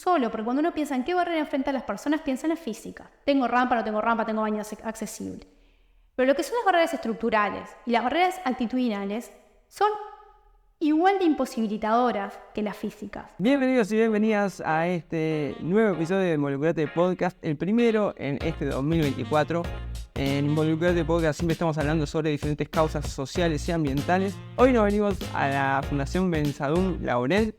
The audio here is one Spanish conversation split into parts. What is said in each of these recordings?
solo, porque cuando uno piensa en qué barrera enfrentan las personas, piensa en la física. Tengo rampa, no tengo rampa, tengo baño accesible. Pero lo que son las barreras estructurales y las barreras actitudinales son igual de imposibilitadoras que las físicas. Bienvenidos y bienvenidas a este nuevo episodio de Involucrate Podcast, el primero en este 2024. En Involucrate Podcast siempre estamos hablando sobre diferentes causas sociales y ambientales. Hoy nos venimos a la Fundación Benzadum Laurel.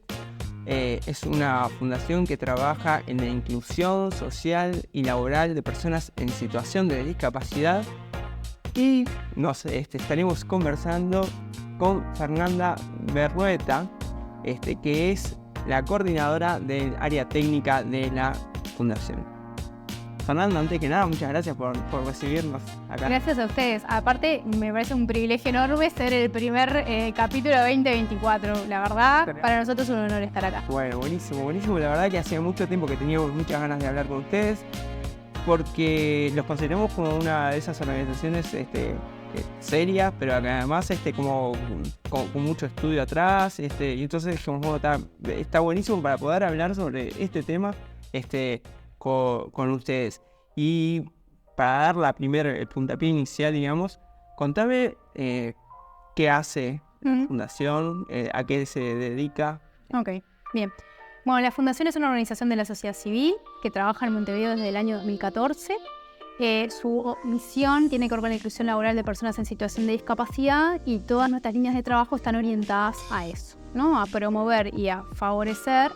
Es una fundación que trabaja en la inclusión social y laboral de personas en situación de discapacidad. Y estaremos conversando con Fernanda Berrueta, que es la coordinadora del área técnica de la fundación. Fernanda, antes que nada, muchas gracias por recibirnos acá. Gracias a ustedes. Aparte, me parece un privilegio enorme ser el primer capítulo de 2024. La verdad, para nosotros es un honor estar acá. Bueno, buenísimo. La verdad que hacía mucho tiempo que teníamos muchas ganas de hablar con ustedes, porque los consideramos como una de esas organizaciones serias, pero que además con mucho estudio atrás, y entonces está buenísimo para poder hablar sobre este tema con ustedes. Y para dar el puntapié inicial, digamos, contame qué hace la fundación, a qué se dedica. Ok, bien. Bueno, la Fundación es una organización de la sociedad civil que trabaja en Montevideo desde el año 2014. Su misión tiene que ver con la inclusión laboral de personas en situación de discapacidad y todas nuestras líneas de trabajo están orientadas a eso, ¿no? A promover y a favorecer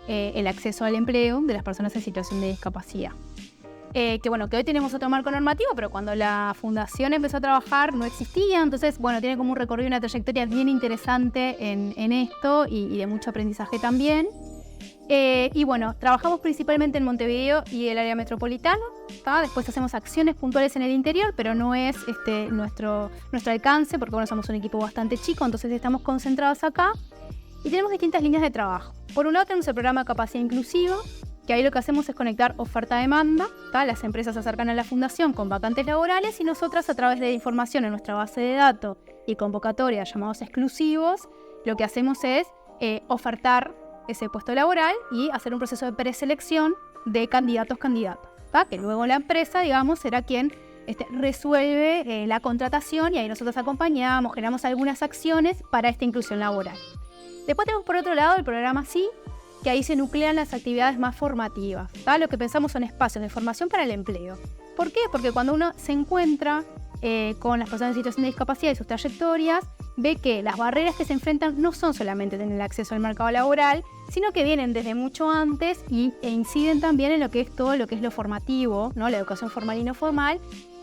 el acceso al empleo de las personas en situación de discapacidad. Que hoy tenemos otro marco normativo, pero cuando la fundación empezó a trabajar no existía, entonces tiene como un recorrido y una trayectoria bien interesante en esto y de mucho aprendizaje también. Trabajamos principalmente en Montevideo y el área metropolitana, ¿tá? Después hacemos acciones puntuales en el interior, pero no es nuestro alcance, porque somos un equipo bastante chico, entonces estamos concentrados acá y tenemos distintas líneas de trabajo. Por un lado tenemos el programa Capacidad Inclusiva, que ahí lo que hacemos es conectar oferta-demanda, ¿tá? Las empresas se acercan a la fundación con vacantes laborales y nosotras, a través de información en nuestra base de datos y convocatorias llamados exclusivos, lo que hacemos es ofertar ese puesto laboral y hacer un proceso de preselección de candidatos-candidatas, ¿tá? Que luego la empresa, será quien resuelve la contratación y ahí nosotros acompañamos, generamos algunas acciones para esta inclusión laboral. Después tenemos por otro lado el programa Sí, que ahí se nuclean las actividades más formativas, ¿tá? Lo que pensamos son espacios de formación para el empleo. ¿Por qué? Porque cuando uno se encuentra con las personas en situación de discapacidad y sus trayectorias, ve que las barreras que se enfrentan no son solamente tener el acceso al mercado laboral, sino que vienen desde mucho antes e inciden también en lo que es todo lo que es lo formativo, ¿no? La educación formal y no formal,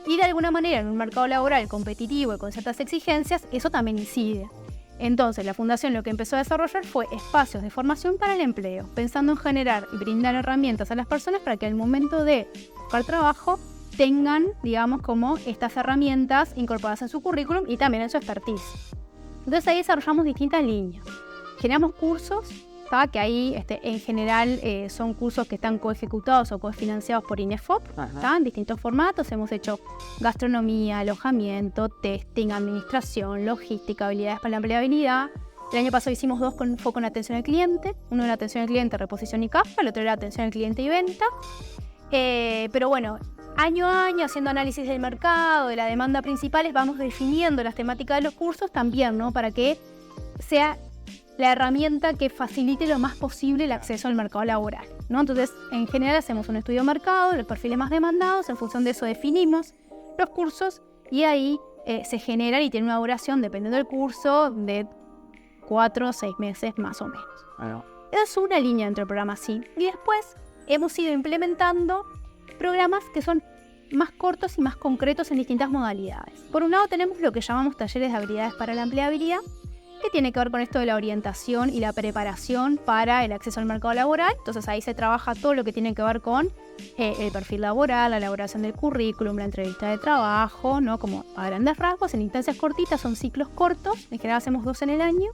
y de alguna manera en un mercado laboral competitivo y con ciertas exigencias, eso también incide. Entonces la Fundación lo que empezó a desarrollar fue espacios de formación para el empleo, pensando en generar y brindar herramientas a las personas para que al momento de buscar trabajo tengan, como estas herramientas incorporadas en su currículum y también en su expertise. Entonces ahí desarrollamos distintas líneas. Generamos cursos, ¿tá? Que ahí en general son cursos que están coejecutados o cofinanciados por INEFOP, ¿tá? En distintos formatos. Hemos hecho gastronomía, alojamiento, testing, administración, logística, habilidades para la empleabilidad. El año pasado hicimos 2 con foco en atención al cliente. Uno era atención al cliente, reposición y CAFA, el otro era atención al cliente y venta. Año a año, haciendo análisis del mercado, de la demanda principales, vamos definiendo las temáticas de los cursos también, ¿no? Para que sea la herramienta que facilite lo más posible el acceso al mercado laboral, ¿no? Entonces, en general hacemos un estudio de mercado, los perfiles más demandados, en función de eso definimos los cursos y ahí se generan y tiene una duración, dependiendo del curso, de 4 o 6 meses más o menos. Bueno. Es una línea dentro del programa Sí. Y después hemos ido implementando programas que son más cortos y más concretos en distintas modalidades. Por un lado tenemos lo que llamamos talleres de habilidades para la empleabilidad, que tiene que ver con esto de la orientación y la preparación para el acceso al mercado laboral. Entonces ahí se trabaja todo lo que tiene que ver con el perfil laboral, la elaboración del currículum, la entrevista de trabajo, ¿no? Como a grandes rasgos, en instancias cortitas, son ciclos cortos, en general hacemos 2 en el año,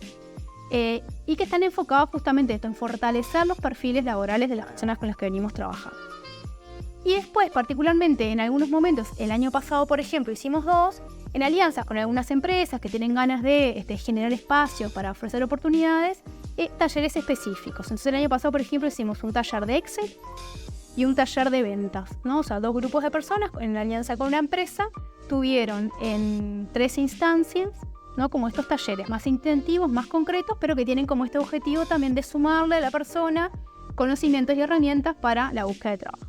y que están enfocados justamente en esto, en fortalecer los perfiles laborales de las personas con las que venimos trabajando. Y después, particularmente en algunos momentos, el año pasado, por ejemplo, hicimos 2 en alianzas con algunas empresas que tienen ganas de generar espacios para ofrecer oportunidades, talleres específicos. Entonces el año pasado, por ejemplo, hicimos un taller de Excel y un taller de ventas, ¿no? O sea, 2 grupos de personas en alianza con una empresa tuvieron en 3 instancias, ¿no? Como estos talleres más intensivos, más concretos, pero que tienen como este objetivo también de sumarle a la persona conocimientos y herramientas para la búsqueda de trabajo.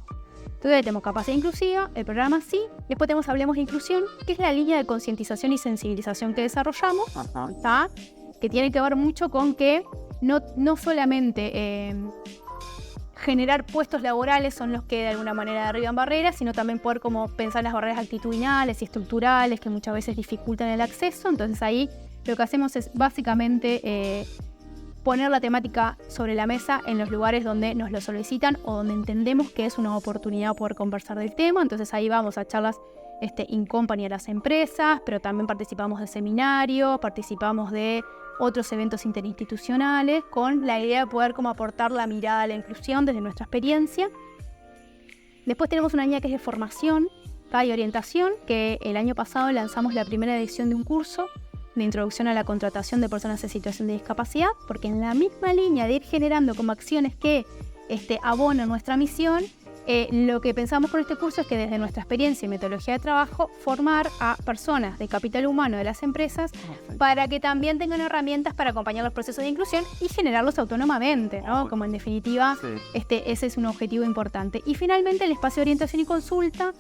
Entonces tenemos capacidad inclusiva, el programa sí, después tenemos Hablemos de Inclusión, que es la línea de concientización y sensibilización que desarrollamos, ¿tá? Que tiene que ver mucho con que no solamente generar puestos laborales son los que de alguna manera derriban barreras, sino también poder como pensar las barreras actitudinales y estructurales que muchas veces dificultan el acceso. Entonces ahí lo que hacemos es básicamente poner la temática sobre la mesa en los lugares donde nos lo solicitan o donde entendemos que es una oportunidad poder conversar del tema. Entonces ahí vamos a charlas in company a las empresas, pero también participamos de seminarios, participamos de otros eventos interinstitucionales con la idea de poder como aportar la mirada a la inclusión desde nuestra experiencia. Después tenemos una línea que es de formación y orientación, que el año pasado lanzamos la primera edición de un curso de introducción a la contratación de personas en situación de discapacidad, porque en la misma línea de ir generando como acciones que abonan nuestra misión, lo que pensamos con este curso es que desde nuestra experiencia y metodología de trabajo, formar a personas de capital humano de las empresas para que también tengan herramientas para acompañar los procesos de inclusión y generarlos autónomamente, ¿no? Como en definitiva, ese es un objetivo importante. Y finalmente el espacio de orientación y consulta,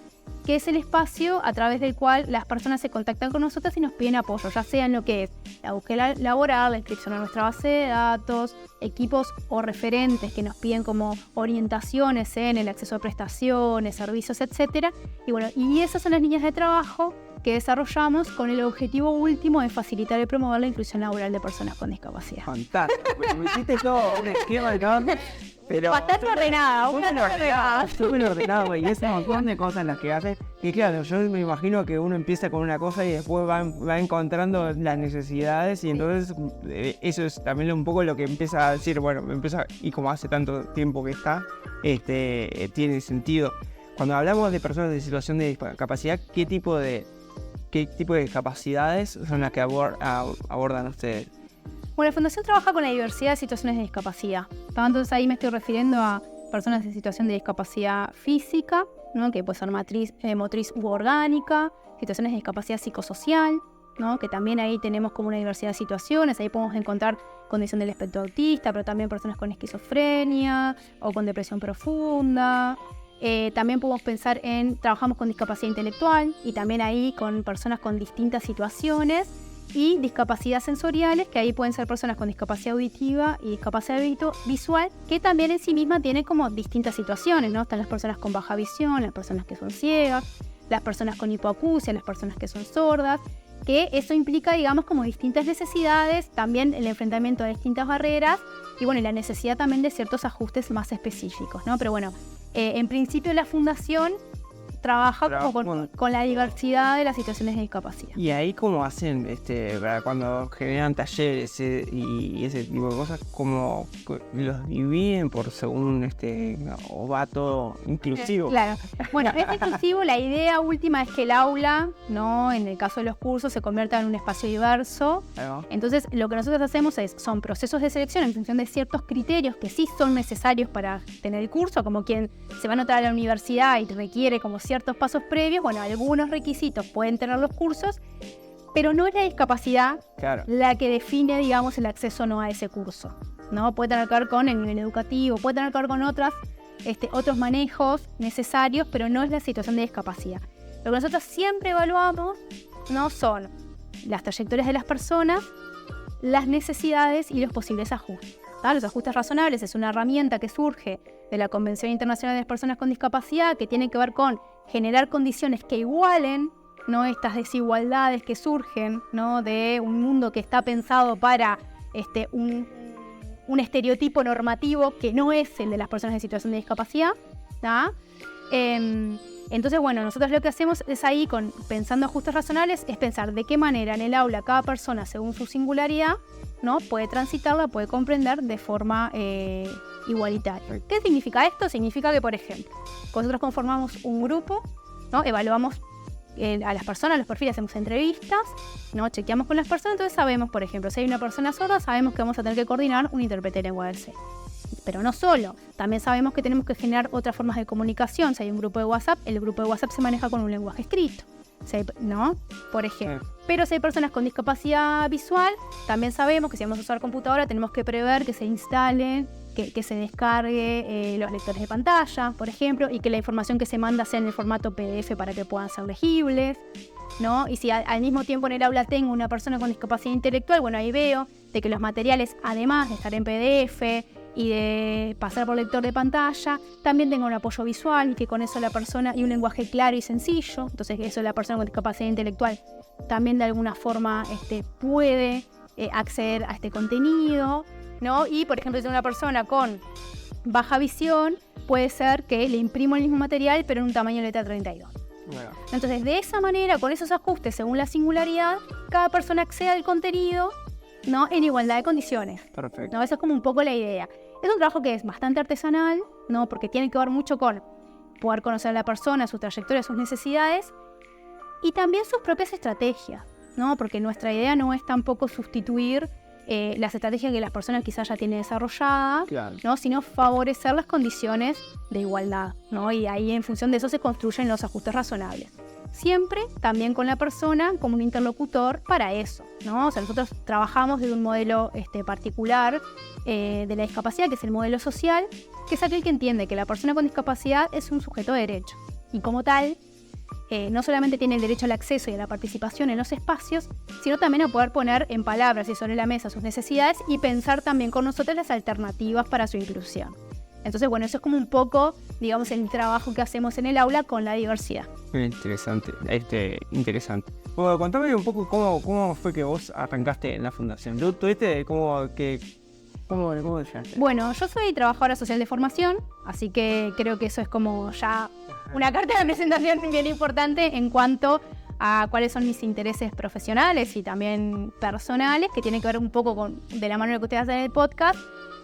que es el espacio a través del cual las personas se contactan con nosotras y nos piden apoyo, ya sea en lo que es la búsqueda laboral, la inscripción a nuestra base de datos, equipos o referentes que nos piden como orientaciones en el acceso a prestaciones, servicios, etc. Y bueno, y esas son las líneas de trabajo que desarrollamos con el objetivo último de facilitar y promover la inclusión laboral de personas con discapacidad. Fantástico. Me hiciste todo un esquema de cada... Pero bastante ordenada, súper ordenado, y es un montón de cosas las que haces. Y claro, yo me imagino que uno empieza con una cosa y después va encontrando las necesidades, y entonces eso es también un poco lo que empieza a decir, bueno, y como hace tanto tiempo que está, tiene sentido. Cuando hablamos de personas en situación de discapacidad, ¿qué tipo de discapacidades son las que abordan ustedes? Bueno, la Fundación trabaja con la diversidad de situaciones de discapacidad. Entonces ahí me estoy refiriendo a personas en situación de discapacidad física, ¿no? Que puede ser motriz u orgánica, situaciones de discapacidad psicosocial, ¿no? Que también ahí tenemos como una diversidad de situaciones. Ahí podemos encontrar condición del espectro autista, pero también personas con esquizofrenia o con depresión profunda. También podemos pensar trabajamos con discapacidad intelectual y también ahí con personas con distintas situaciones. Y discapacidad sensoriales, que ahí pueden ser personas con discapacidad auditiva y discapacidad visual, que también en sí misma tienen como distintas situaciones, ¿no? Están las personas con baja visión, las personas que son ciegas, las personas con hipoacusia, las personas que son sordas, que eso implica, digamos, como distintas necesidades, también el enfrentamiento a distintas barreras y, bueno, la necesidad también de ciertos ajustes más específicos, ¿no? Pero bueno, en principio la Fundación trabaja como con la diversidad de las situaciones de discapacidad. ¿Y ahí cómo hacen cuando generan talleres y ese tipo de cosas? ¿Cómo los dividen por según o va todo inclusivo? Claro. Bueno, es inclusivo. La idea última es que el aula, ¿no? En el caso de los cursos, se convierta en un espacio diverso. Entonces, lo que nosotros hacemos son procesos de selección en función de ciertos criterios que sí son necesarios para tener el curso, como quien se va a anotar a la universidad y requiere como ciertos pasos previos. Bueno, algunos requisitos pueden tener los cursos, pero no es la discapacidad la que define, digamos, el acceso o no a ese curso, ¿no? Puede tener que ver con el nivel educativo, puede tener que ver con otros manejos necesarios, pero no es la situación de discapacidad. Lo que nosotros siempre evaluamos no son las trayectorias de las personas, las necesidades y los posibles ajustes. Los ajustes razonables es una herramienta que surge de la Convención Internacional de las Personas con Discapacidad, que tiene que ver con generar condiciones que igualen, ¿no? Estas desigualdades que surgen, ¿no? De un mundo que está pensado para un estereotipo normativo que no es el de las personas en situación de discapacidad, ¿tá? Entonces, bueno, nosotros lo que hacemos es ahí, pensando ajustes razonables, es pensar de qué manera en el aula cada persona, según su singularidad, ¿no? Puede transitarla, puede comprender de forma igualitaria. ¿Qué significa esto? Significa que, por ejemplo, nosotros conformamos un grupo, ¿no? Evaluamos a las personas, los perfiles, hacemos entrevistas, ¿no? Chequeamos con las personas, entonces sabemos, por ejemplo, si hay una persona sorda, sabemos que vamos a tener que coordinar un intérprete de lengua del signo. Pero no solo, también sabemos que tenemos que generar otras formas de comunicación. Si hay un grupo de WhatsApp, el grupo de WhatsApp se maneja con un lenguaje escrito, ¿no? Por ejemplo. Pero si hay personas con discapacidad visual, también sabemos que si vamos a usar computadora tenemos que prever que se instalen, que se descargue los lectores de pantalla, por ejemplo, y que la información que se manda sea en el formato PDF para que puedan ser legibles, ¿no? Y si al mismo tiempo en el aula tengo una persona con discapacidad intelectual, bueno, ahí veo de que los materiales, además de estar en PDF y de pasar por lector de pantalla, también tenga un apoyo visual y que con eso la persona, y un lenguaje claro y sencillo, entonces eso la persona con discapacidad intelectual también de alguna forma puede acceder a este contenido, ¿no? Y por ejemplo, si una persona con baja visión, puede ser que le imprimo el mismo material pero en un tamaño letra 32. Bueno. Entonces, de esa manera, con esos ajustes según la singularidad, cada persona accede al contenido, ¿no? En igualdad de condiciones. Perfecto. ¿No? Esa es como un poco la idea. Es un trabajo que es bastante artesanal, ¿no? Porque tiene que ver mucho con poder conocer a la persona, su trayectoria, sus necesidades y también sus propias estrategias, ¿no? Porque nuestra idea no es tampoco sustituir las estrategias que las personas quizás ya tienen desarrolladas, claro, ¿no? Sino favorecer las condiciones de igualdad, ¿no? Y ahí en función de eso se construyen los ajustes razonables. Siempre también con la persona como un interlocutor para eso, ¿no? O sea, nosotros trabajamos desde un modelo particular de la discapacidad, que es el modelo social, que es aquel que entiende que la persona con discapacidad es un sujeto de derecho y como tal no solamente tiene el derecho al acceso y a la participación en los espacios, sino también a poder poner en palabras y sobre la mesa sus necesidades y pensar también con nosotros las alternativas para su inclusión. Entonces, bueno, eso es como un poco, digamos, el trabajo que hacemos en el aula con la diversidad. Interesante, interesante. Bueno, contame un poco cómo fue que vos arrancaste en la fundación. ¿Tú tuviste cómo llegaste? Bueno, yo soy trabajadora social de formación, así que creo que eso es como ya una carta de presentación bien importante en cuanto a cuáles son mis intereses profesionales y también personales, que tiene que ver un poco de la manera que ustedes hacen el podcast,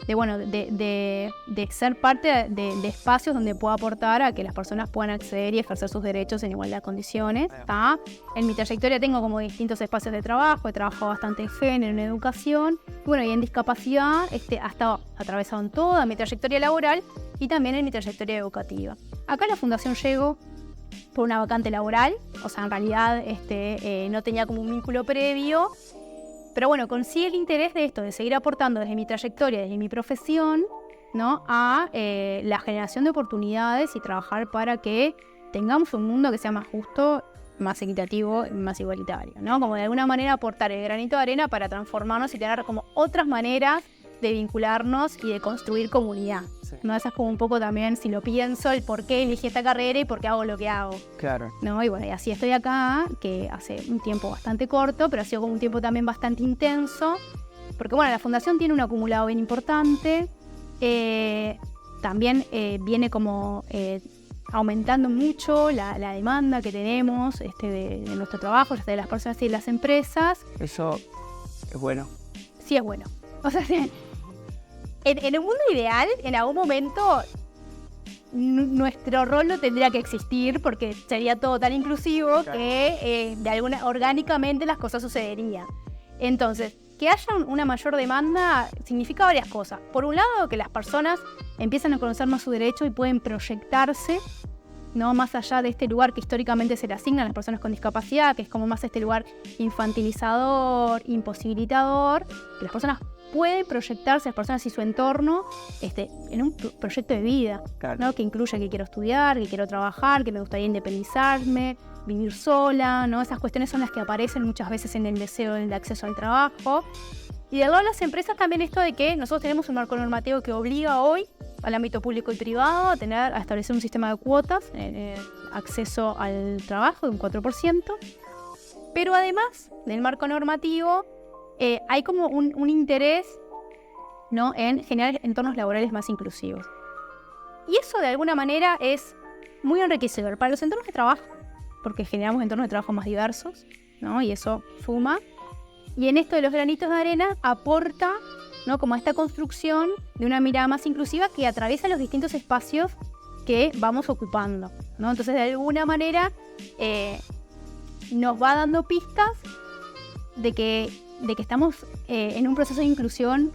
de ser parte de espacios donde pueda aportar a que las personas puedan acceder y ejercer sus derechos en igualdad de condiciones. ¿Tá? En mi trayectoria tengo como distintos espacios de trabajo, he trabajado bastante en género, en educación, y en discapacidad ha estado atravesado en toda mi trayectoria laboral y también en mi trayectoria educativa. Acá a la Fundación llego por una vacante laboral, o sea, en realidad no tenía como un vínculo previo. Pero bueno, consigue el interés de esto, de seguir aportando desde mi trayectoria, desde mi profesión, ¿no? A la generación de oportunidades y trabajar para que tengamos un mundo que sea más justo, más equitativo, más igualitario, ¿no? Como de alguna manera aportar el granito de arena para transformarnos y tener como otras maneras de vincularnos y de construir comunidad. Sí. ¿No? Esa es como un poco también, si lo pienso, el por qué elegí esta carrera y por qué hago lo que hago. Claro. ¿No? Y bueno, y así estoy acá, que hace un tiempo bastante corto, pero ha sido como un tiempo también bastante intenso, porque bueno, la fundación tiene un acumulado bien importante, también viene como aumentando mucho la demanda que tenemos de nuestro trabajo, ya sea de las personas y de las empresas. Eso es bueno. Sí, es bueno. O sea, en un mundo ideal, en algún momento, nuestro rol no tendría que existir porque sería todo tan inclusivo, claro, que orgánicamente las cosas sucederían. Entonces, que haya una mayor demanda significa varias cosas. Por un lado, que las personas empiezan a conocer más su derecho y pueden proyectarse, ¿no? Más allá de este lugar que históricamente se le asigna a las personas con discapacidad, que es como más este lugar infantilizador, imposibilitador, que las personas pueden proyectarse, las personas y su entorno, en un proyecto de vida, claro, ¿no? Que incluye que quiero estudiar, que quiero trabajar, que me gustaría independizarme, vivir sola, ¿no? Esas cuestiones son las que aparecen muchas veces en el deseo del acceso al trabajo. Y del lado de las empresas también esto de que nosotros tenemos un marco normativo que obliga hoy al ámbito público y privado a establecer un sistema de cuotas, acceso al trabajo de un 4%, pero además del marco normativo hay como un interés, ¿no? En generar entornos laborales más inclusivos. Y eso de alguna manera es muy enriquecedor para los entornos de trabajo, porque generamos entornos de trabajo más diversos, ¿no? Y eso suma. Y en esto de los granitos de arena aporta, ¿no? Como esta construcción de una mirada más inclusiva que atraviesa los distintos espacios que vamos ocupando, ¿no? Entonces, de alguna manera, nos va dando pistas de que estamos en un proceso de inclusión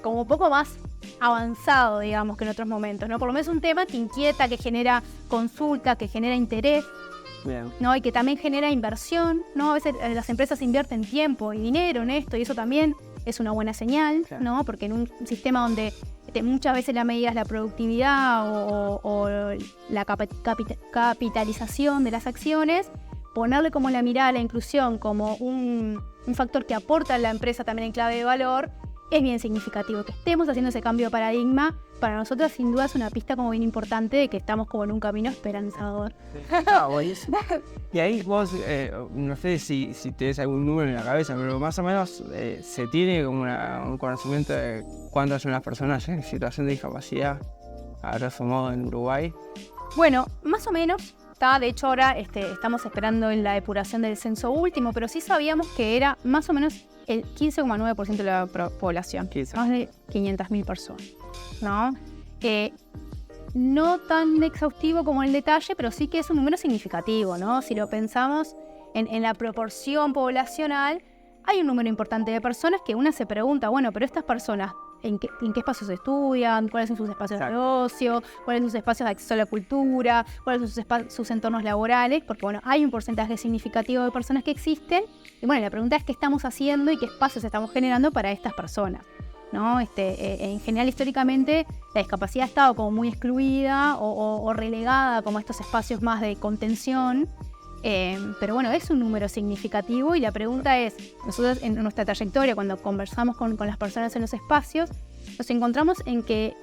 como un poco más avanzado, digamos, que en otros momentos, ¿no? Por lo menos un tema que inquieta, que genera consulta, que genera interés, Bien. ¿no? Y que también genera inversión, ¿no? A veces las empresas invierten tiempo y dinero en esto y eso también es una buena señal, Claro. ¿no? Porque en un sistema donde muchas veces la medida es la productividad o la capitalización de las acciones, ponerle como la mirada a la inclusión como un factor que aporta a la empresa también en clave de valor, es bien significativo. Que estemos haciendo ese cambio de paradigma, para nosotros sin duda es una pista como bien importante de que estamos como en un camino esperanzador. Buenísimo. Y ahí vos, no sé si tenés algún número en la cabeza, pero más o menos se tiene como un conocimiento de cuántas son las personas en situación de discapacidad, a grosso modo, en Uruguay. Bueno, más o menos. De hecho, ahora estamos esperando en la depuración del censo último, pero sí sabíamos que era más o menos el 15,9% de la población, 15. más de 500.000 personas, ¿no? No tan exhaustivo como el detalle, pero sí que es un número significativo, ¿no? Si lo pensamos en la proporción poblacional, hay un número importante de personas que una se pregunta, bueno, pero estas personas, ¿en qué espacios estudian? ¿Cuáles son sus espacios de ocio? ¿Cuáles son sus espacios de acceso a la cultura? ¿Cuáles son sus entornos laborales? Porque, bueno, hay un porcentaje significativo de personas que existen. Y, bueno, la pregunta es qué estamos haciendo y qué espacios estamos generando para estas personas, ¿no? En general, históricamente, la discapacidad ha estado como muy excluida o relegada como estos espacios más de contención. Pero bueno, es un número significativo y la pregunta es, nosotros en nuestra trayectoria, cuando conversamos con las personas en los espacios, nos encontramos en que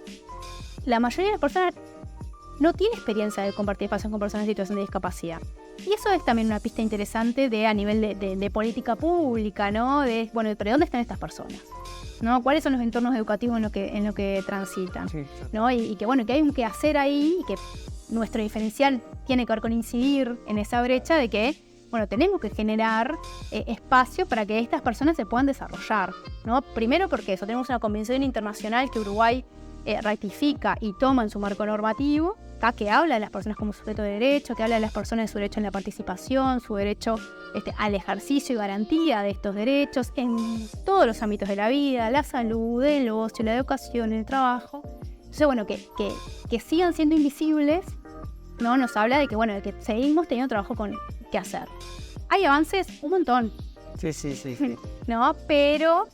la mayoría de las personas no tiene experiencia de compartir espacios con personas en situación de discapacidad. Y eso es también una pista interesante a nivel de política pública, ¿no? Bueno, ¿pero dónde están estas personas? ¿No? ¿Cuáles son los entornos educativos en lo que transitan? Sí, ¿No? Y que bueno, que hay un que hacer ahí y que nuestro diferencial tiene que ver con incidir en esa brecha de que, bueno, tenemos que generar espacio para que estas personas se puedan desarrollar, ¿no? Primero porque eso, tenemos una convención internacional que Uruguay ratifica y toma en su marco normativo, que habla de las personas como sujeto de derecho, que habla de las personas de su derecho en la participación, su derecho al ejercicio y garantía de estos derechos en todos los ámbitos de la vida, la salud, el ocio, la educación, el trabajo. Entonces, bueno, que sigan siendo invisibles, ¿no? Nos habla de que, bueno, de que seguimos teniendo trabajo que hacer. Hay avances, un montón, Sí. ¿no? Pero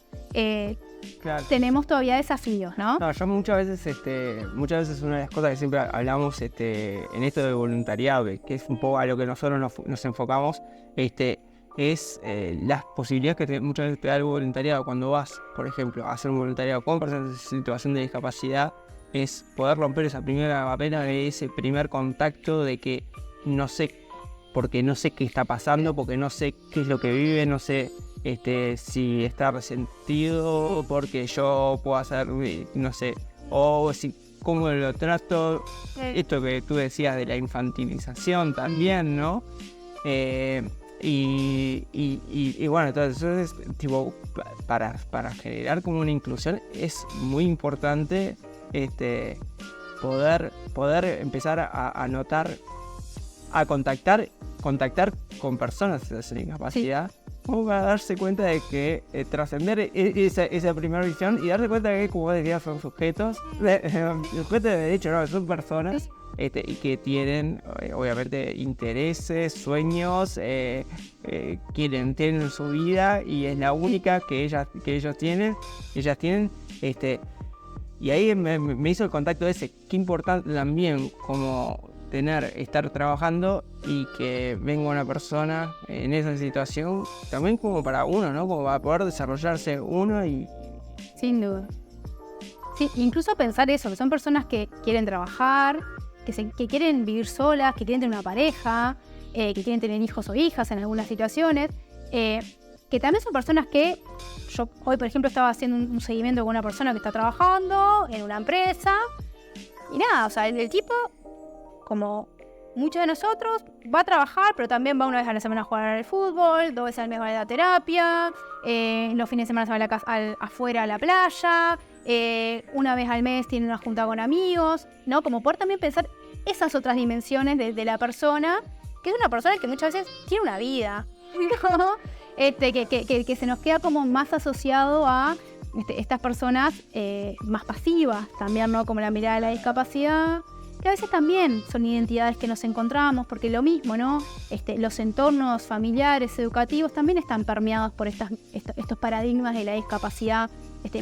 Claro. tenemos todavía desafíos, ¿no? No, yo muchas veces una de las cosas que siempre hablamos en esto del voluntariado, que es un poco a lo que nosotros nos enfocamos, es las posibilidades que muchas veces te da el voluntariado cuando vas, por ejemplo, a hacer un voluntariado con personas en situación de discapacidad, es poder romper esa primera barrera de ese primer contacto de que no sé, porque no sé qué está pasando, porque no sé qué es lo que vive, no sé si está resentido porque yo puedo hacer, no sé, o si cómo lo trato, esto que tú decías de la infantilización también, ¿no? Y bueno, entonces tipo, para generar como una inclusión es muy importante poder empezar a notar, a contactar con personas de discapacidad, como para darse cuenta de que trascender esa primera visión y darse cuenta de que, como vos decías, son sujetos de derecho, no, son personas y que tienen obviamente intereses, sueños, tienen su vida y es la única que ellas tienen. Y ahí me hizo el contacto ese, qué importante también como estar trabajando y que venga una persona en esa situación, también como para uno, ¿no? Como para poder desarrollarse uno y... Sin duda. Sí, incluso pensar eso, que son personas que quieren trabajar, que quieren vivir solas, que quieren tener una pareja, que quieren tener hijos o hijas en algunas situaciones, que también son personas que... Yo hoy, por ejemplo, estaba haciendo un seguimiento con una persona que está trabajando en una empresa y nada, o sea, el tipo, como muchos de nosotros, va a trabajar, pero también va una vez a la semana a jugar al fútbol, 2 veces al mes va a la terapia, los fines de semana se va afuera a la playa, una vez al mes tiene una junta con amigos, ¿no? Como poder también pensar esas otras dimensiones de la persona que es una persona que muchas veces tiene una vida, ¿no? Que se nos queda como más asociado a estas personas más pasivas también, ¿no? Como la mirada de la discapacidad, que a veces también son identidades que nos encontramos, porque lo mismo, ¿no? Los entornos familiares, educativos, también están permeados por estos paradigmas de la discapacidad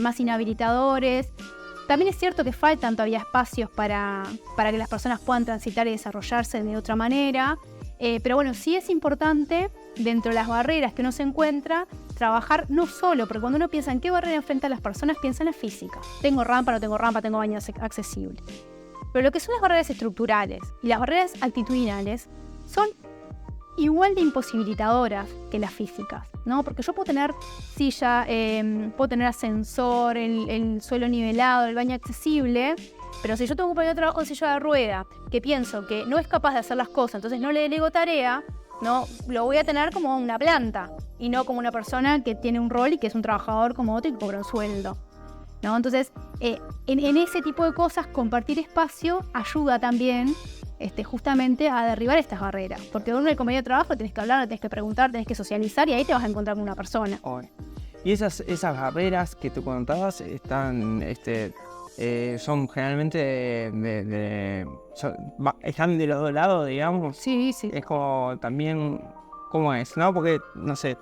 más inhabilitadores. También es cierto que faltan todavía espacios para que las personas puedan transitar y desarrollarse de otra manera. Pero bueno, sí es importante, dentro de las barreras que uno se encuentra, trabajar no solo, porque cuando uno piensa en qué barrera enfrentan las personas, piensa en la física. Tengo rampa, no tengo rampa, tengo baño accesible. Pero lo que son las barreras estructurales y las barreras actitudinales son igual de imposibilitadoras que las físicas, ¿no? Porque yo puedo tener silla, puedo tener ascensor, el suelo nivelado, el baño accesible, pero si yo tengo un compañero de trabajo en silla de rueda que pienso que no es capaz de hacer las cosas, entonces no le delego tarea, no, lo voy a tener como una planta y no como una persona que tiene un rol y que es un trabajador como otro y que cobra un sueldo, ¿no? Entonces, en ese tipo de cosas, compartir espacio ayuda también justamente a derribar estas barreras. Porque uno en el compañero de trabajo tenés que hablar, tenés que preguntar, tenés que socializar y ahí te vas a encontrar con una persona. Y esas barreras que tú contabas están, son generalmente están de los dos lados, digamos. Sí, sí. Es como también, ¿cómo es? ¿No? Porque, no sé,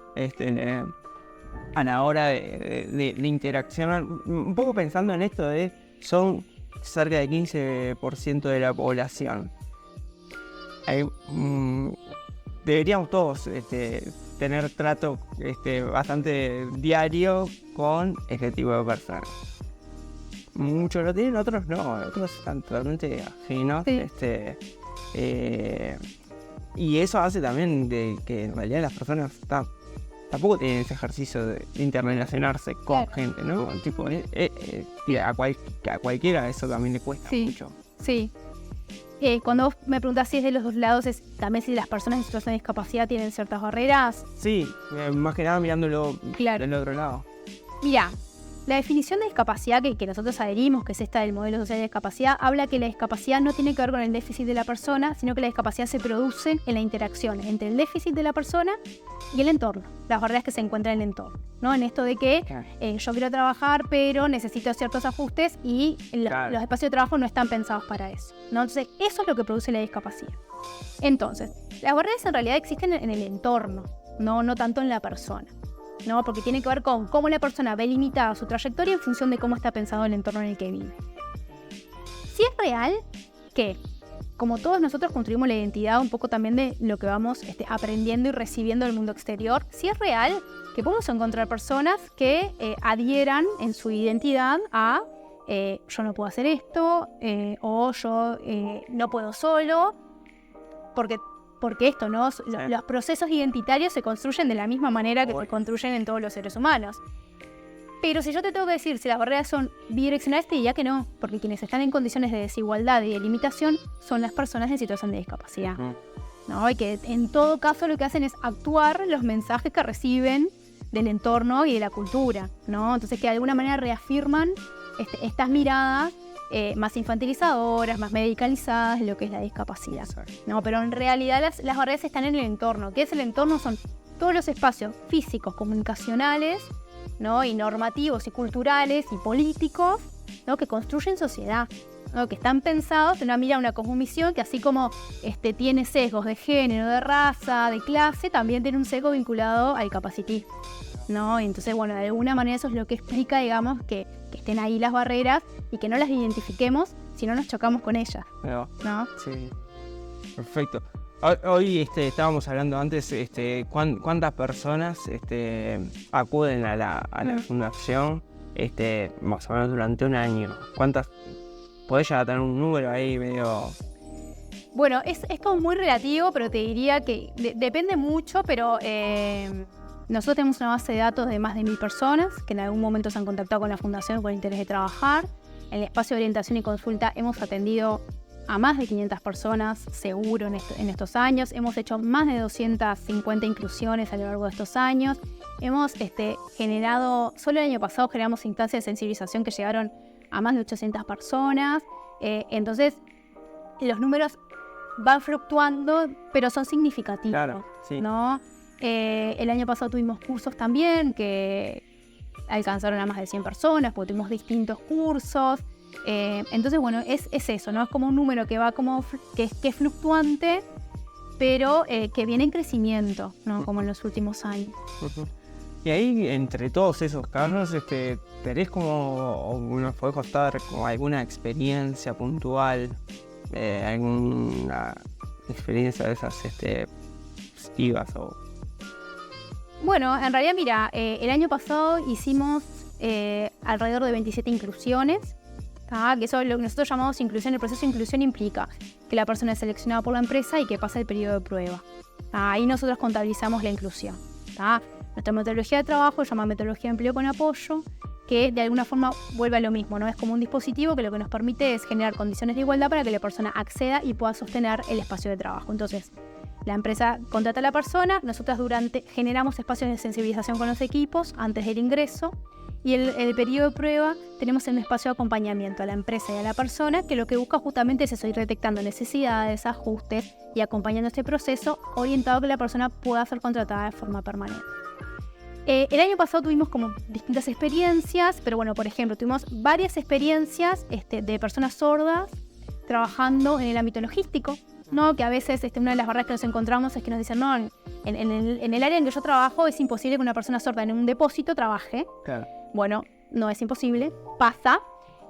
a la hora de interaccionar, un poco pensando en esto son cerca del 15% de la población. Deberíamos todos tener trato bastante diario con este tipo de personas. Muchos lo tienen, otros no, otros están totalmente ajenos. Sí. Y eso hace también de que en realidad las personas tampoco tienen ese ejercicio de interrelacionarse con gente, ¿no? Tipo, a cualquiera eso también le cuesta mucho. Sí. Cuando vos me preguntás si es de los dos lados, es también si las personas en situación de discapacidad tienen ciertas barreras. Sí, más que nada mirándolo del otro lado. Mira, la definición de discapacidad que nosotros adherimos, que es esta del modelo social de discapacidad, habla que la discapacidad no tiene que ver con el déficit de la persona, sino que la discapacidad se produce en la interacción entre el déficit de la persona y el entorno, las barreras que se encuentran en el entorno, ¿no? En esto de que yo quiero trabajar, pero necesito ciertos ajustes y los espacios de trabajo no están pensados para eso, ¿no? Entonces, eso es lo que produce la discapacidad. Entonces, las barreras en realidad existen en el entorno, no tanto en la persona, ¿no? Porque tiene que ver con cómo la persona ve limitada su trayectoria en función de cómo está pensado el entorno en el que vive. Si es real que, como todos nosotros construimos la identidad un poco también de lo que vamos aprendiendo y recibiendo del mundo exterior, si es real que podemos encontrar personas que adhieran en su identidad a yo no puedo hacer esto, o yo no puedo solo, porque esto, ¿no? Los procesos identitarios se construyen de la misma manera que se construyen en todos los seres humanos. Pero si yo te tengo que decir si las barreras son bidireccionales, te diría que no, porque quienes están en condiciones de desigualdad y de limitación son las personas en situación de discapacidad, ¿no? Y que en todo caso lo que hacen es actuar los mensajes que reciben del entorno y de la cultura, ¿no? Entonces que de alguna manera reafirman estas miradas más infantilizadoras, más medicalizadas de lo que es la discapacidad. No, pero en realidad las barreras están en el entorno. ¿Qué es el entorno? Son todos los espacios físicos, comunicacionales, ¿no? Y normativos y culturales y políticos, ¿no? Que construyen sociedad, ¿no? Que están pensados en una mirada, una cosmovisión que así como tiene sesgos de género, de raza, de clase, también tiene un sesgo vinculado al capacitismo, ¿no? Y entonces, bueno, de alguna manera eso es lo que explica, digamos, que estén ahí las barreras y que no las identifiquemos si no nos chocamos con ellas, ¿no? Sí, perfecto. Hoy estábamos hablando antes, cuántas personas acuden a la fundación, más o menos durante un año. ¿Cuántas? ¿Podés ya tener un número ahí medio...? Bueno, es como muy relativo, pero te diría que depende mucho, pero nosotros tenemos una base de datos de más de 1.000 personas que en algún momento se han contactado con la fundación con interés de trabajar. En el espacio de orientación y consulta hemos atendido a más de 500 personas seguro en estos años. Hemos hecho más de 250 inclusiones a lo largo de estos años. Hemos generado, solo el año pasado generamos instancias de sensibilización que llegaron a más de 800 personas. Entonces, los números van fluctuando, pero son significativos, Claro, sí. ¿no? El año pasado tuvimos cursos también que alcanzaron a más de 100 personas, porque tuvimos distintos cursos. Entonces, bueno, es eso, ¿no? Es como un número que va como que es fluctuante, pero que viene en crecimiento, ¿no? Como en los últimos años. Y ahí, entre todos esos casos, ¿tenés como, nos podés contar como alguna experiencia puntual, alguna experiencia de esas positivas o...? Bueno, en realidad, mira, el año pasado hicimos alrededor de 27 inclusiones, ¿tá? Que eso es lo que nosotros llamamos inclusión. El proceso de inclusión implica que la persona es seleccionada por la empresa y que pasa el periodo de prueba. Ahí nosotros contabilizamos la inclusión, ¿tá? Nuestra metodología de trabajo se llama metodología de empleo con apoyo, que de alguna forma vuelve a lo mismo, ¿no? Es como un dispositivo que lo que nos permite es generar condiciones de igualdad para que la persona acceda y pueda sostener el espacio de trabajo. Entonces, la empresa contrata a la persona, nosotras generamos espacios de sensibilización con los equipos antes del ingreso, y el periodo de prueba tenemos un espacio de acompañamiento a la empresa y a la persona, que lo que busca justamente es eso, ir detectando necesidades, ajustes y acompañando este proceso orientado a que la persona pueda ser contratada de forma permanente. El año pasado tuvimos como distintas experiencias, pero bueno, por ejemplo, tuvimos varias experiencias de personas sordas trabajando en el ámbito logístico, ¿no? Que a veces una de las barreras que nos encontramos es que nos dicen, no, en el área en que yo trabajo es imposible que una persona sorda en un depósito trabaje. Claro. Bueno, no es imposible, pasa.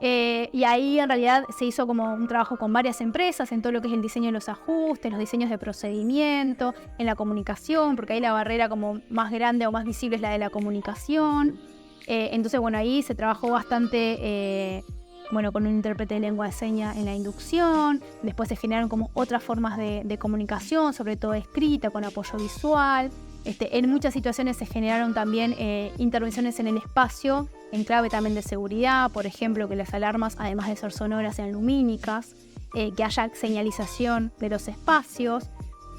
Y ahí en realidad se hizo como un trabajo con varias empresas en todo lo que es el diseño de los ajustes, los diseños de procedimiento, en la comunicación, porque ahí la barrera como más grande o más visible es la de la comunicación. Entonces, bueno, ahí se trabajó bastante con un intérprete de lengua de señas en la inducción. Después se generaron como otras formas de comunicación, sobre todo escrita, con apoyo visual. En muchas situaciones se generaron también intervenciones en el espacio en clave también de seguridad, por ejemplo, que las alarmas, además de ser sonoras, sean lumínicas, que haya señalización de los espacios.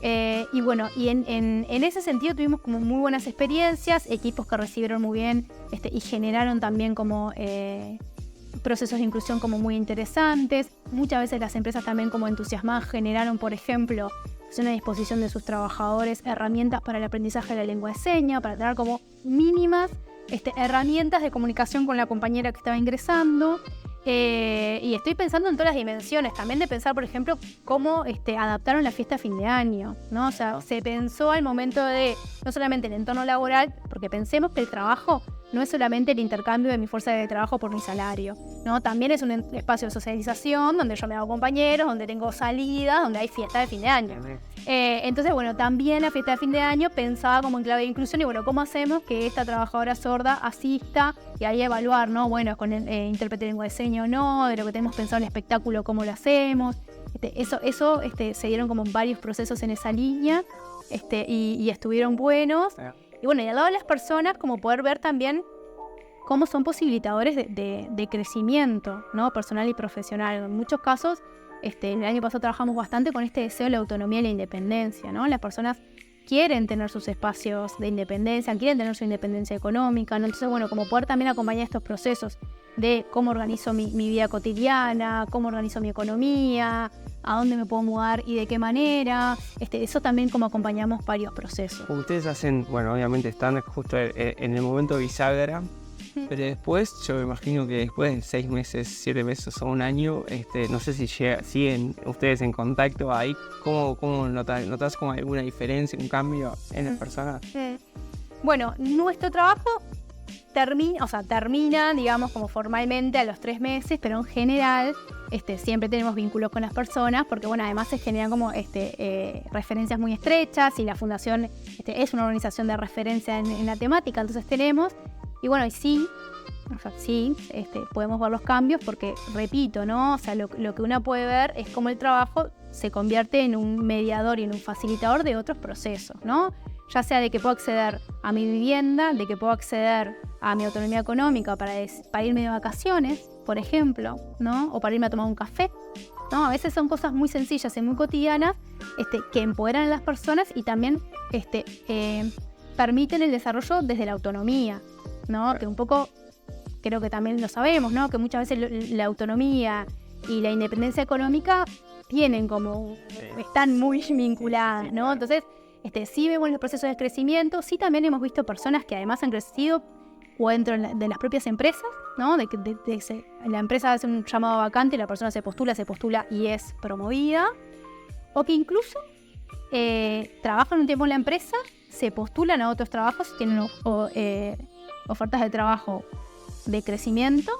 Y bueno, y en ese sentido tuvimos como muy buenas experiencias, equipos que recibieron muy bien y generaron también como procesos de inclusión como muy interesantes. Muchas veces las empresas también como entusiasmadas generaron, por ejemplo, a disposición de sus trabajadores herramientas para el aprendizaje de la lengua de señas, para tener como mínimas herramientas de comunicación con la compañera que estaba ingresando. Y estoy pensando en todas las dimensiones, también de pensar, por ejemplo, cómo adaptaron la fiesta a fin de año, ¿no? O sea, se pensó al momento de, no solamente el entorno laboral, porque pensemos que el trabajo no es solamente el intercambio de mi fuerza de trabajo por mi salario, ¿no? También es un espacio de socialización donde yo me hago compañeros, donde tengo salidas, donde hay fiesta de fin de año. Entonces, bueno, también la fiesta de fin de año pensaba como en clave de inclusión y, bueno, ¿cómo hacemos que esta trabajadora sorda asista y ahí evaluar, ¿no? Bueno, con el intérprete de lengua de señas o no, de lo que tenemos pensado en el espectáculo, cómo lo hacemos. Eso se dieron como varios procesos en esa línea y estuvieron buenos. Y bueno, y al lado de las personas, como poder ver también cómo son posibilitadores de crecimiento, ¿no? Personal y profesional. En muchos casos, el año pasado trabajamos bastante con este deseo de la autonomía y la independencia, ¿no? Las personas quieren tener sus espacios de independencia, quieren tener su independencia económica, ¿no? Entonces, bueno, como poder también acompañar estos procesos de cómo organizo mi vida cotidiana, cómo organizo mi economía, a dónde me puedo mudar y de qué manera. Eso también como acompañamos varios procesos. Ustedes hacen, bueno, obviamente están justo en el momento bisagra, pero después, yo me imagino que después de 6 meses, 7 meses o un año, no sé si siguen ustedes en contacto ahí. ¿Cómo notas como alguna diferencia, un cambio en las personas? Bueno, nuestro trabajo termina, digamos, como formalmente a los 3 meses, pero en general siempre tenemos vínculos con las personas, porque bueno, además se generan como referencias muy estrechas y la fundación es una organización de referencia en la temática, entonces tenemos, y bueno, y sí, podemos ver los cambios porque, repito, ¿no? O sea, lo que uno puede ver es cómo el trabajo se convierte en un mediador y en un facilitador de otros procesos, ¿no? Ya sea de que puedo acceder a mi vivienda, de que puedo acceder a mi autonomía económica para irme de vacaciones, por ejemplo, ¿no? O para irme a tomar un café, ¿no? A veces son cosas muy sencillas y muy cotidianas que empoderan a las personas y también permiten el desarrollo desde la autonomía, ¿no? Que un poco, creo que también lo sabemos, ¿no? Que muchas veces la autonomía y la independencia económica tienen como, están muy vinculadas, ¿no? Entonces, sí vemos los procesos de crecimiento, sí también hemos visto personas que además han crecido o dentro de las propias empresas, ¿no? La empresa hace un llamado vacante, la persona se postula y es promovida, o que incluso trabajan un tiempo en la empresa, se postulan a otros trabajos, tienen ofertas de trabajo de crecimiento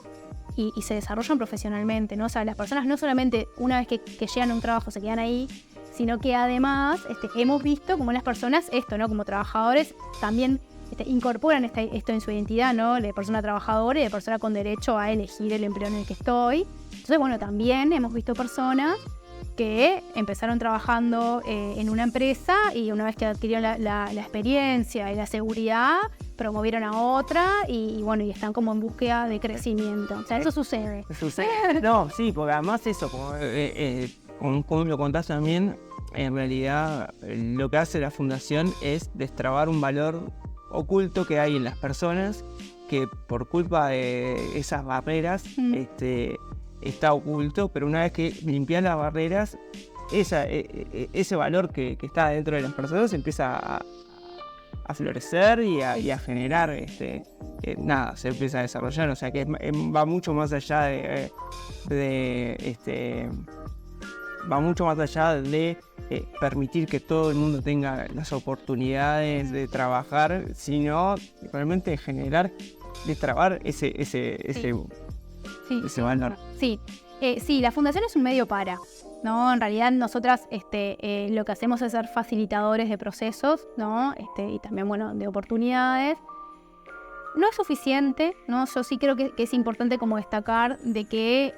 y se desarrollan profesionalmente, ¿no? O sea, las personas no solamente una vez que llegan a un trabajo se quedan ahí, sino que además hemos visto como las personas, ¿no? Como trabajadores también incorporan esto en su identidad, ¿no? De persona trabajadora y de persona con derecho a elegir el empleo en el que estoy. Entonces, bueno, también hemos visto personas que empezaron trabajando en una empresa y una vez que adquirieron la experiencia y la seguridad, promovieron a otra y bueno, y están como en búsqueda de crecimiento. O sea, eso sucede. No, sí, porque además eso, como lo contás también, en realidad lo que hace la fundación es destrabar un valor oculto que hay en las personas que por culpa de esas barreras está oculto, pero una vez que limpias las barreras, ese valor que está dentro de las personas empieza a florecer y a generar, se empieza a desarrollar, o sea que va mucho más allá va mucho más allá de permitir que todo el mundo tenga las oportunidades de trabajar, sino realmente generar, destrabar ese valor. Sí, la fundación es un medio para, ¿no? En realidad nosotras lo que hacemos es ser facilitadores de procesos, ¿no? Y también, bueno, de oportunidades. No es suficiente, ¿no? Yo sí creo que es importante como destacar de que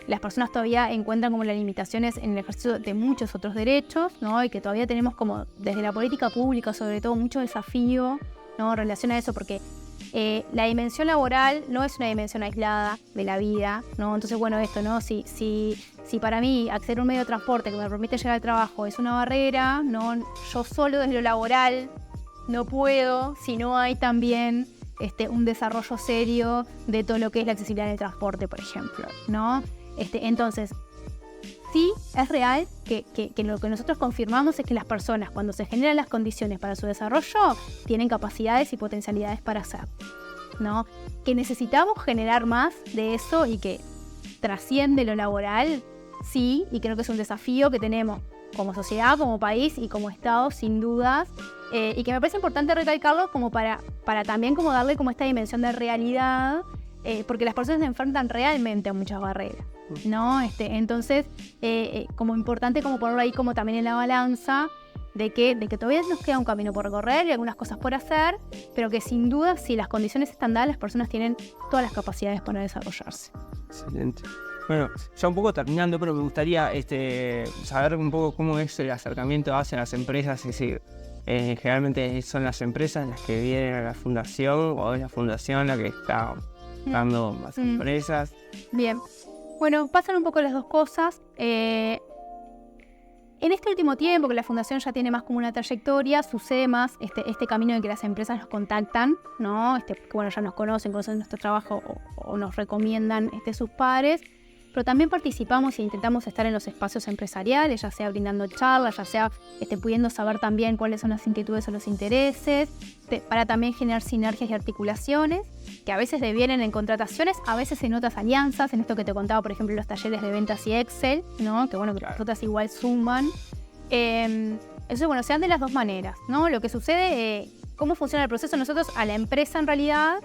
las personas todavía encuentran como las limitaciones en el ejercicio de muchos otros derechos, ¿no? Y que todavía tenemos como desde la política pública sobre todo mucho desafío, ¿no? En relación a eso, porque la dimensión laboral no es una dimensión aislada de la vida, ¿no? Entonces, bueno, ¿no? Si para mí acceder a un medio de transporte que me permite llegar al trabajo es una barrera, ¿no? Yo solo desde lo laboral no puedo si no hay también un desarrollo serio de todo lo que es la accesibilidad en el transporte, por ejemplo, ¿no? Entonces, sí es real que lo que nosotros confirmamos es que las personas, cuando se generan las condiciones para su desarrollo, tienen capacidades y potencialidades para hacer, ¿no? Que necesitamos generar más de eso y que trasciende lo laboral, sí, y creo que es un desafío que tenemos como sociedad, como país y como Estado, sin dudas, y que me parece importante recalcarlo como para también como darle como esta dimensión de realidad, porque las personas se enfrentan realmente a muchas barreras, ¿no? Entonces, como importante como ponerlo ahí como también en la balanza de que todavía nos queda un camino por recorrer y algunas cosas por hacer, pero que sin duda, si las condiciones están dadas, las personas tienen todas las capacidades para desarrollarse. Excelente. Bueno, ya un poco terminando, pero me gustaría saber un poco cómo es el acercamiento hacia las empresas, es decir, generalmente son las empresas las que vienen a la fundación o es la fundación la que está dando más empresas. Bien, bueno, pasan un poco las dos cosas. En este último tiempo que la fundación ya tiene más como una trayectoria, sucede más este camino de que las empresas nos contactan, ¿no? Que bueno, ya nos conocen nuestro trabajo o nos recomiendan sus pares. Pero también participamos e intentamos estar en los espacios empresariales, ya sea brindando charlas, ya sea pudiendo saber también cuáles son las inquietudes o los intereses, para también generar sinergias y articulaciones, que a veces devienen en contrataciones, a veces en otras alianzas, en esto que te contaba, por ejemplo, los talleres de ventas y Excel, ¿no? Que bueno, que las otras igual suman. Eso, bueno, se dan de las dos maneras, ¿no? Lo que sucede, cómo funciona el proceso, nosotros a la empresa en realidad,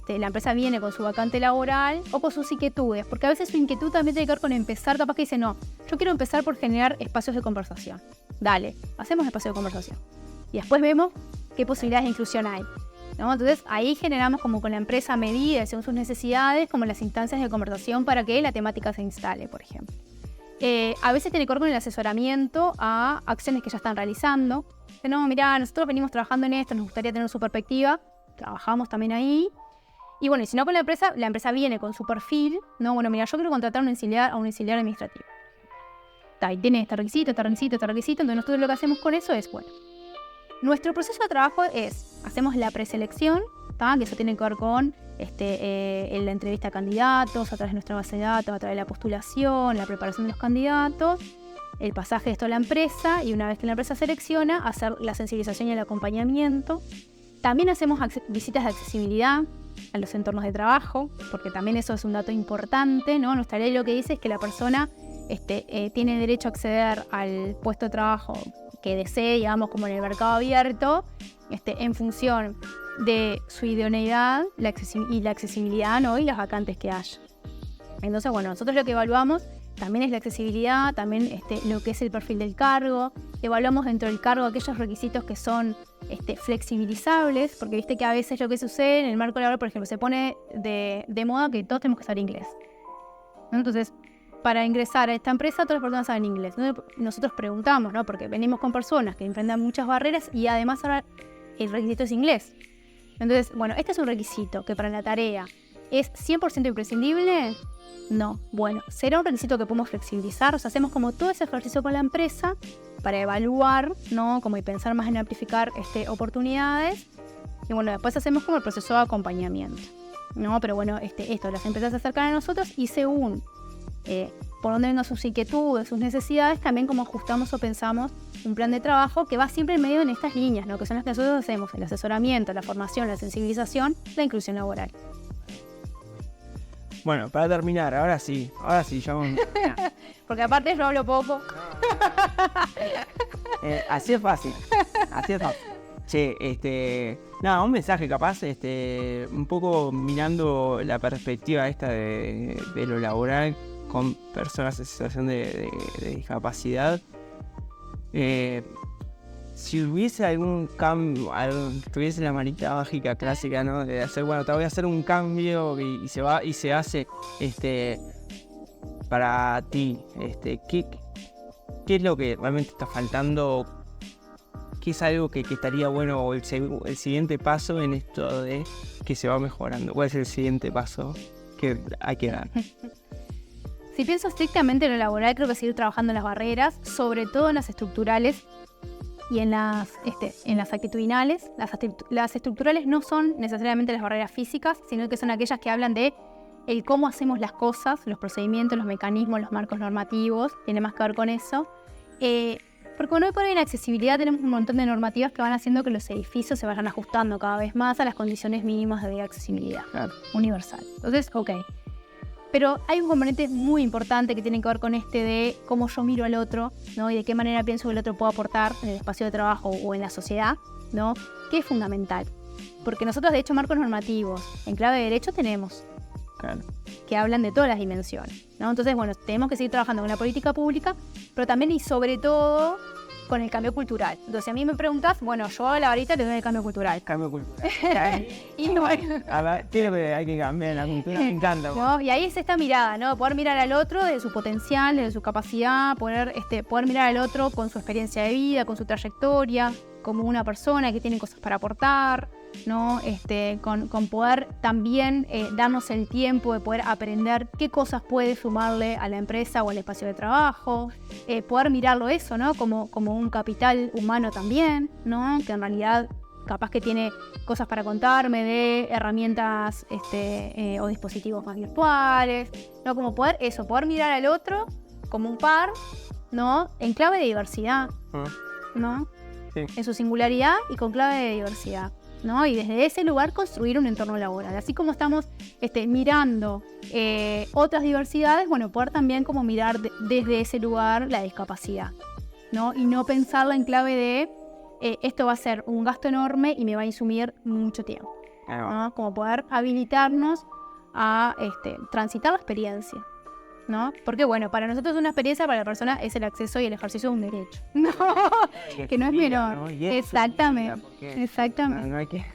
la empresa viene con su vacante laboral o con sus inquietudes, porque a veces su inquietud también tiene que ver con empezar, capaz que dice, no, yo quiero empezar por generar espacios de conversación. Dale, hacemos espacio de conversación. Y después vemos qué posibilidades de inclusión hay, ¿no? Entonces ahí generamos como con la empresa a medida, según sus necesidades, como las instancias de conversación para que la temática se instale, por ejemplo. A veces tiene que ver con el asesoramiento a acciones que ya están realizando. No, mirá, nosotros venimos trabajando en esto, nos gustaría tener su perspectiva, trabajamos también ahí. Y bueno, y si no con la empresa viene con su perfil, ¿no? Bueno, mira, yo quiero contratar a un auxiliar administrativo. Y tiene este requisito, entonces nosotros lo que hacemos con eso es, bueno, nuestro proceso de trabajo es, hacemos la preselección, que eso tiene que ver con la entrevista a candidatos, a través de nuestra base de datos, a través de la postulación, la preparación de los candidatos, el pasaje de esto a la empresa y una vez que la empresa selecciona, hacer la sensibilización y el acompañamiento. También hacemos visitas de accesibilidad a los entornos de trabajo, porque también eso es un dato importante, ¿no? Nuestra ley lo que dice es que la persona tiene derecho a acceder al puesto de trabajo que desee, digamos, como en el mercado abierto, en función de su idoneidad y la accesibilidad, ¿no? Y las vacantes que haya. Entonces, bueno, nosotros lo que evaluamos también es la accesibilidad, también lo que es el perfil del cargo. Evaluamos dentro del cargo aquellos requisitos que son flexibilizables, porque viste que a veces lo que sucede en el marco laboral, por ejemplo, se pone de moda que todos tenemos que saber inglés, ¿no? Entonces, para ingresar a esta empresa, todas las personas saben inglés. Nosotros preguntamos, ¿no? Porque venimos con personas que enfrentan muchas barreras y además ahora el requisito es inglés. Entonces, bueno, este es un requisito que para la tarea es 100% imprescindible. No, bueno, será un requisito que podemos flexibilizar, o sea, hacemos como todo ese ejercicio con la empresa para evaluar, ¿no? Como y pensar más en amplificar oportunidades. Y bueno, después hacemos como el proceso de acompañamiento, ¿no? Pero bueno, las empresas se acercan a nosotros y según por dónde vengan sus inquietudes, sus necesidades, también como ajustamos o pensamos un plan de trabajo que va siempre en medio en estas líneas, ¿no? Que son las que nosotros hacemos, el asesoramiento, la formación, la sensibilización, la inclusión laboral. Bueno, para terminar, ahora sí, ya porque aparte yo hablo poco. Así es fácil. Che, un mensaje capaz, un poco mirando la perspectiva esta de lo laboral con personas en situación de discapacidad. Si hubiese algún cambio, tuviese la manita mágica clásica, ¿no? De hacer, bueno, te voy a hacer un cambio y se hace para ti. ¿Qué es lo que realmente está faltando? ¿Qué es algo que estaría bueno el siguiente paso en esto de que se va mejorando? ¿Cuál es el siguiente paso que hay que dar? Si pienso estrictamente en lo laboral, creo que seguir trabajando en las barreras, sobre todo en las estructurales y en las actitudinales. Las estructurales no son necesariamente las barreras físicas, sino que son aquellas que hablan de el cómo hacemos las cosas, los procedimientos, los mecanismos, los marcos normativos, tiene más que ver con eso. Porque bueno, hoy por hoy en accesibilidad tenemos un montón de normativas que van haciendo que los edificios se vayan ajustando cada vez más a las condiciones mínimas de accesibilidad universal. Entonces, ok. Pero hay un componente muy importante que tiene que ver con de cómo yo miro al otro, ¿no? Y de qué manera pienso que el otro puede aportar en el espacio de trabajo o en la sociedad, ¿no? Que es fundamental. Porque nosotros, de hecho, marcos normativos en clave de derecho tenemos. Claro. Que hablan de todas las dimensiones, ¿no? Entonces, bueno, tenemos que seguir trabajando con la política pública, pero también y sobre todo con el cambio cultural. Entonces, si a mí me preguntas, bueno, yo a la varita le doy el cambio cultural. Cambio cultural. Y bueno, a ver, ¿qué es lo que hay que cambiar en la cultura? Me encanta. ¿no? Y ahí es esta mirada, ¿no? Poder mirar al otro de su potencial, de su capacidad, poder mirar al otro con su experiencia de vida, con su trayectoria, como una persona que tiene cosas para aportar, ¿no? Con poder también darnos el tiempo de poder aprender qué cosas puede sumarle a la empresa o al espacio de trabajo, poder mirarlo eso, ¿no? Como un capital humano también, ¿no? Que en realidad capaz que tiene cosas para contarme de herramientas o dispositivos más virtuales, ¿no? Como poder mirar al otro como un par, ¿no? En clave de diversidad, ¿no? Sí. En su singularidad y con clave de diversidad, ¿no? Y desde ese lugar construir un entorno laboral. Así como estamos mirando otras diversidades, bueno, poder también como mirar desde ese lugar la discapacidad, ¿no? Y no pensarla en clave de esto va a ser un gasto enorme y me va a insumir mucho tiempo, ¿no? Como poder habilitarnos a transitar la experiencia, ¿no? Porque bueno, para nosotros una experiencia, para la persona es el acceso y el ejercicio de un derecho. No, que no es menor. ¿No? Exactamente. Exactamente. No hay que...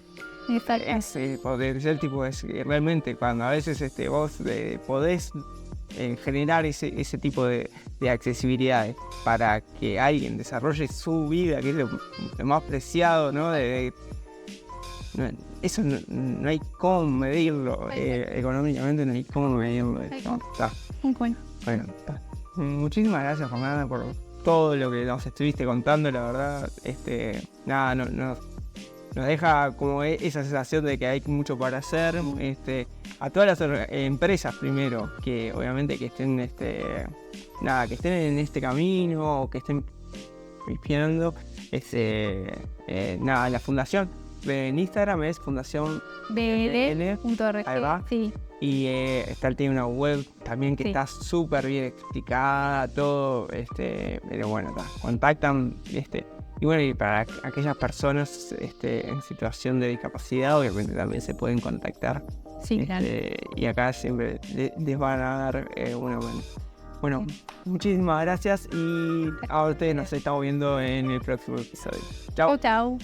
Exacto. Es potencial, tipo, es realmente cuando a veces vos podés generar ese tipo de accesibilidad para que alguien desarrolle su vida, que es lo más preciado, ¿no? Eso no hay cómo medirlo, económicamente no hay cómo medirlo. Bueno, muchísimas gracias, Fernanda, por todo lo que nos estuviste contando, la verdad. nos deja como esa sensación de que hay mucho para hacer. A todas las empresas primero, que obviamente que estén, que estén en este camino, o que estén inspirando, la fundación en Instagram es Fundación BL.org. Ahí va. Sí. Y tiene una web también que Sí. está súper bien explicada, todo, pero bueno, contactan, y bueno, y para aquellas personas en situación de discapacidad, obviamente también se pueden contactar. Sí, claro. Y acá siempre les van a dar una mano. Bueno, muchísimas gracias y a ustedes nos estamos viendo en el próximo episodio. Chao. Chau.